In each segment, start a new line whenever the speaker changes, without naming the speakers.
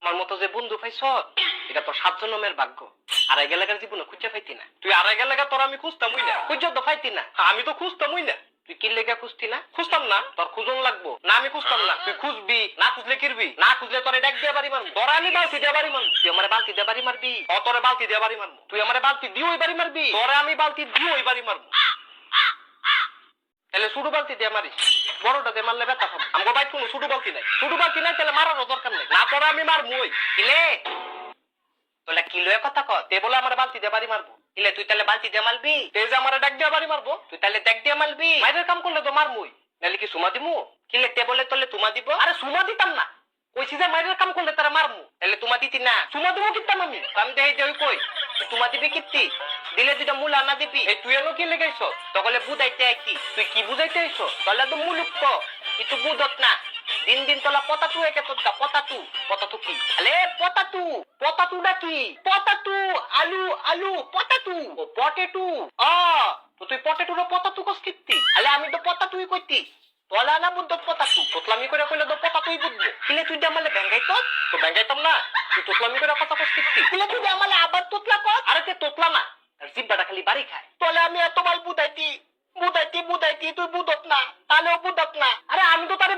আমার মতো যে বন্ধু পাইছ এটা তোর 7 জন্মের ভাগ্য। আড়াই গেলাকার জীবনে খুঁজে পাইতি না।
তুই আড়াই গেলাগা তোর আমি খুঁজতামই না।
খুঁজে তো পাইতি না।
আমি তো খুঁজতামই না।
তুই কি লেগে খুঁজতি না?
খুঁজতাম না।
তোর খুঁজন লাগবো
না আমি খুঁজতাম না। তুই খুঁজবি, না খুঁজলে কিরবি?
না খুঁজলে তোর ডাক দিয়ে বাড়ি মারবো।
তোরা আমি বালতি দিয়ে বাড়ি মারবো।
তুই আমার বালতি দিয়ে বাড়ি মারবি।
তোরে বালতি দিয়ে বাড়ি মারবো।
তুই আমার বালতি দিয়ে ওই বাড়ি মারবি।
তোরে আমি বালতি দিয়ে ওই বাড়ি মারবো।
তাহলে ছোট বালতি দিয়ে মারিস, বড়টা দিয়ে মারলে ব্যথা পাবো।
আমগো বাইক কোনো ছোট বালতি নাই।
ছোট বালতি নাই তাহলে মারারও দরকার নেই।
না তোরে আমি মারবই।
কিলে তোলা কিলো কথা ক, তে বলে আমার বালতি দিয়ে বাড়ি মারবো। কিলে তুই তাহলে বালতি দিয়ে মারবি?
এই যে আমার ডাক দিয়ে বাড়ি মারবো।
তুই তাহলে দেখ দিয়ে মারবি?
মাইরের কাম করলে তো মারমুই।
নাহলে কি সুমা দিমু? কিলে তে বলে তোলে তুমা দিব?
আরে সুমা দিতাম না, কইছি যে মাইরের কাম করলে তারা মারমু।
তাহলে তুমা দিতি না?
সুমা দেবো কিতাম আমি।
আমি দেখি যে ওই কই তুই তুমা দিবি কিত্তি? দিলে দুটা মূল আনা দিবি।
এই তুই এলো কি লেগেছ?
তকলে বুঝাইতে আইতি।
তুই কি বুঝাইতে আইছো?
তলে তো মুলুক ক কিন্তু বুঝত না। দিন দিন তোলা পতাতু একে তোর পতাতু। পতাতু কি? আলে পতাতু।
পতাতুটা কি?
পতাতু আলু আলু পতাতু।
ও পটেটু। তো তুই পটেটুর পতাতু কস কিত্তি?
আলে আমি তো পতাতুই কইতি। তলা না বুদ্ধ পতাতু।
তোতলামি করে কইলে তো পতাতুই বুঝবো।
কিলে তুই আমালে ব্যাঙ্গাই তো?
তো ব্যাঙ্গাইতাম না। তুই তোতলামি করে কথা কস কিত্তি?
কিলে তুই আমালে আবার তোতলা কর?
আরে তে তোতলা না,
আর জিব্বাটা খালি বাড়ি খায়। তলে আমি এত মাল বুঝাইতি বুঝাইতি তুই বুঝত না। তাহলেও বুঝত না।
আরে আমি তো তারে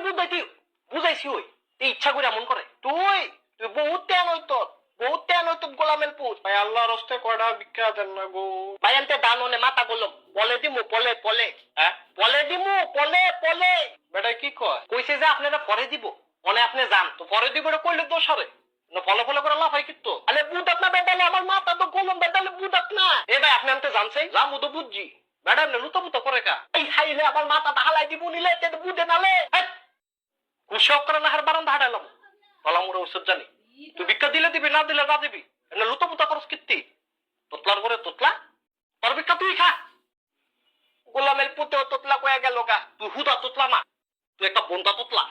বুঝাইছি ওই। তুই ইচ্ছা করে এমন করে।
তুই তুই বহুত তেন হইতো। বহুত তেন হইতো গোলামের পুত।
ভাই আল্লাহর রাস্তায় কয়টা ভিক্ষা দেন না গো।
ভাই আনতে দান হনে মাথা গলম। পলে দিমু পলে পলে।
হ্যাঁ
পলে দিমু পলে পলে।
বেটা কি কয়?
কইছে যে আপনারা পরে দিব। মনে আপনি যান।
তো পরে দিব এটা কইলে দোষ আরে। না ফলো ফলো করে লাফাই কিত্তো।
আলে বুঝত না বেটালে আমার মাথা তো গলম বেটালে বুঝত না।
এ ভাই আপনি আনতে জানছেই? যা মু তো বুঝছি। ম্যাডাম নে লুতো পুতো করে কা।
এই খাইলে আমার মাথাটা হালাই দিব নিলে তে বুঝে নালে।
কুশক করে না হার বারান্দা হাঁটাইলাম। বলা মুড়ে ওষুধ জানি। তুই ভিক্ষা দিলে দিবি, না দিলে না দিবি। এমনি লুতো পুতো করস কিত্তি। তোতলার করে তোতলা। তোর ভিক্ষা তুই খা।
গোলামের পুতেও তোতলা কয়ে গেল গা।
তুই হুদা তোতলা না, তুই একটা বন্ধা তোতলা।